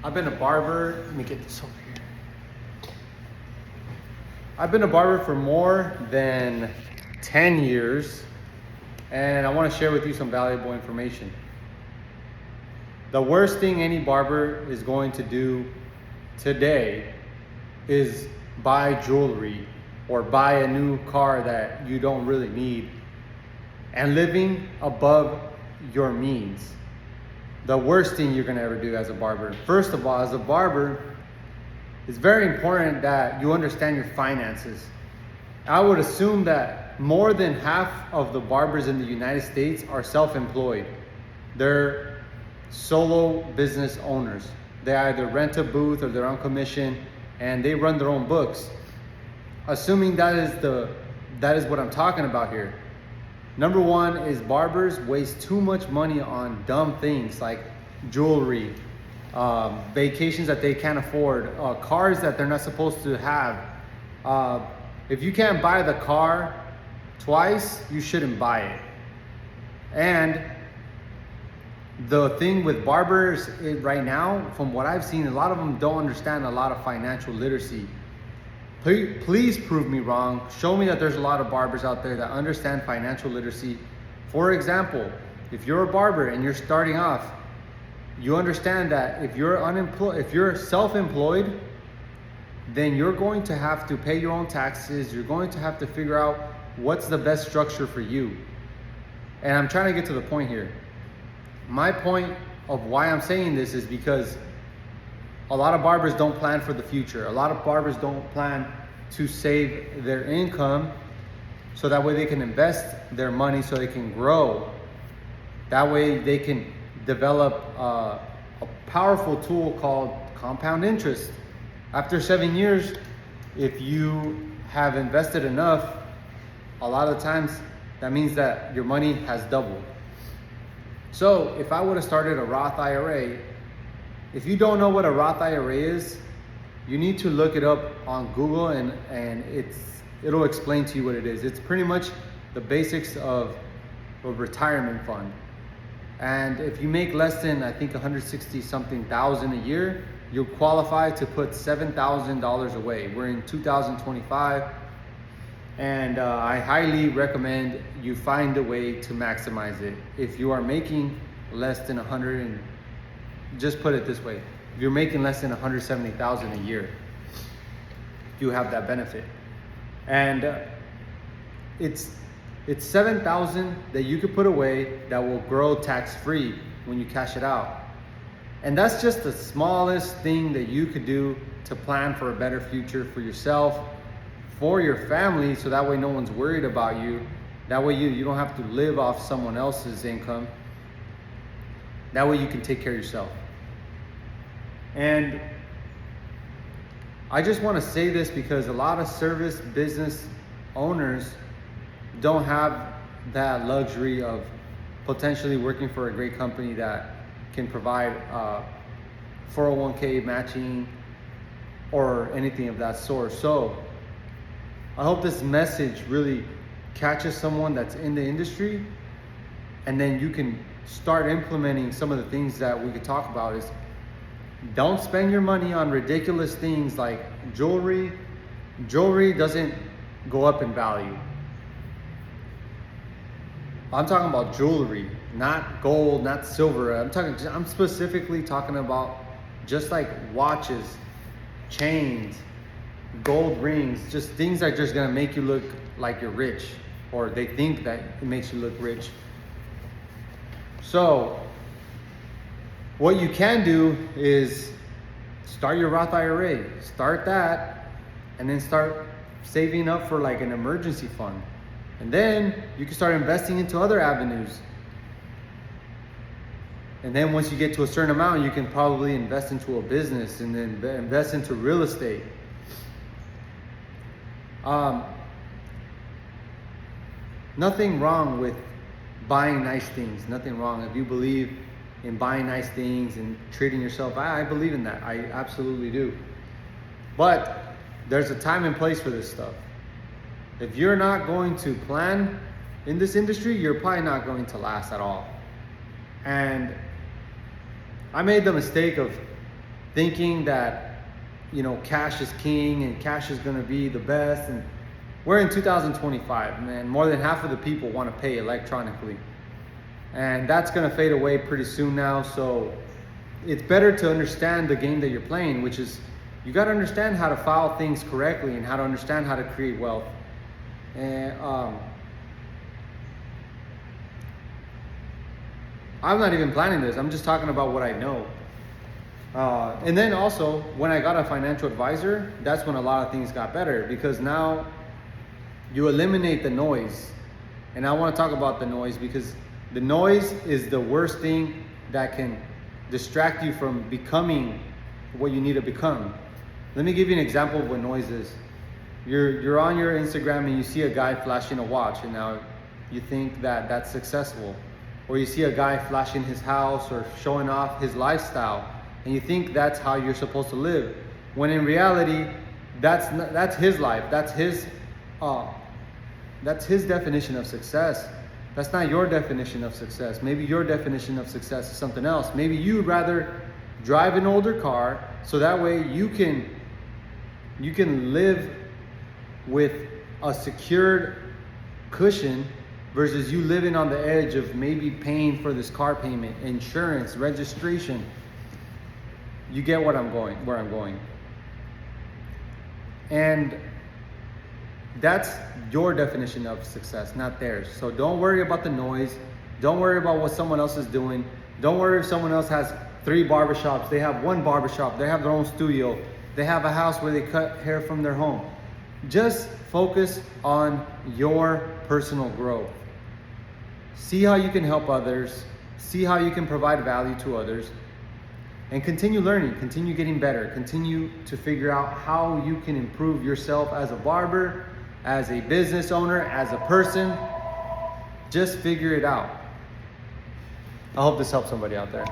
I've been a barber. Let me get this over here. I've been a barber for more than 10 years, and I want to share with you some valuable information. The worst thing any barber is going to do today is buy jewelry or buy a new car that you don't really need and living above your means. The worst thing you're gonna ever do as a barber. First of all, as a barber, it's very important that you understand your finances. I would assume that more than half of the barbers in the United States are self-employed. They're solo business owners. They either rent a booth or they're on commission and they run their own books. Assuming that is what I'm talking about here. Number one is barbers waste too much money on dumb things like jewelry, vacations that they can't afford, cars that they're not supposed to have. If you can't buy the car twice, you shouldn't buy it. And the thing with barbers right now, from what I've seen, a lot of them don't understand a lot of financial literacy. Please prove me wrong. Show me that there's a lot of barbers out there that understand financial literacy. For example, if you're a barber and you're starting off, you understand that if you're self-employed, then you're going to have to pay your own taxes. You're going to have to figure out what's the best structure for you. And I'm trying to get to the point here. My point of why I'm saying this is because a lot of barbers don't plan for the future. A lot of barbers don't plan to save their income so that way they can invest their money so they can grow. That way they can develop a powerful tool called compound interest. After 7 years, if you have invested enough, a lot of times that means that your money has doubled. So if I would have started a Roth IRA, if you don't know what a Roth IRA is, you need to look it up on Google and it'll explain to you what it is. It's pretty much the basics of a retirement fund. And if you make less than, I think, 160 something thousand a year, you'll qualify to put $7,000 away. We're in 2025, and I highly recommend you find a way to maximize it. If you are making less than 100 and just put it this way, if you're making less than 170,000 a year, you have that benefit. And it's 7,000 that you could put away that will grow tax-free when you cash it out. And that's just the smallest thing that you could do to plan for a better future for yourself, for your family, so that way no one's worried about you. That way you don't have to live off someone else's income. That way you can take care of yourself. And I just want to say this because a lot of service business owners don't have that luxury of potentially working for a great company that can provide 401k matching or anything of that sort. So I hope this message really catches someone that's in the industry, and then you can start implementing some of the things that we could talk about. Is don't spend your money on ridiculous things like jewelry. Jewelry doesn't go up in value. I'm talking about jewelry, not gold, not silver. I'm specifically talking about just like watches, chains, gold rings, just things that are just gonna make you look like you're rich, or they think that it makes you look rich. So what you can do is start your Roth IRA, start that, and then start saving up for like an emergency fund. And then you can start investing into other avenues. And then once you get to a certain amount, you can probably invest into a business and then invest into real estate. Nothing wrong with buying nice things. Nothing wrong if you believe in buying nice things and treating yourself. I believe in that. I absolutely do. But there's a time and place for this stuff. If you're not going to plan in this industry, you're probably not going to last at all. And I made the mistake of thinking that, you know, cash is king and cash is gonna be the best. And we're in 2025, man. More than half of the people want to pay electronically. And that's gonna fade away pretty soon now. So it's better to understand the game that you're playing, which is you gotta understand how to file things correctly and how to understand how to create wealth. And I'm not even planning this. I'm just talking about what I know. And then also, when I got a financial advisor, that's when a lot of things got better, because now you eliminate the noise. And I want to talk about the noise, because the noise is the worst thing that can distract you from becoming what you need to become. Let me give you an example of what noise is. You're on your Instagram and you see a guy flashing a watch, and now you think that that's successful. Or you see a guy flashing his house or showing off his lifestyle, and you think that's how you're supposed to live. When in reality, that's his life. That's his definition of success. That's not your definition of success. Maybe your definition of success is something else. Maybe you'd rather drive an older car so that way you can live with a secured cushion, versus you living on the edge of maybe paying for this car payment, insurance, registration. You get where I'm going. And that's your definition of success, not theirs. So don't worry about the noise. Don't worry about what someone else is doing. Don't worry if someone else has 3 barbershops. They have 1 barbershop. They have their own studio. They have a house where they cut hair from their home. Just focus on your personal growth. See how you can help others. See how you can provide value to others. And continue learning, continue getting better, continue to figure out how you can improve yourself as a barber, as a business owner, as a person. Just figure it out. I hope this helps somebody out there.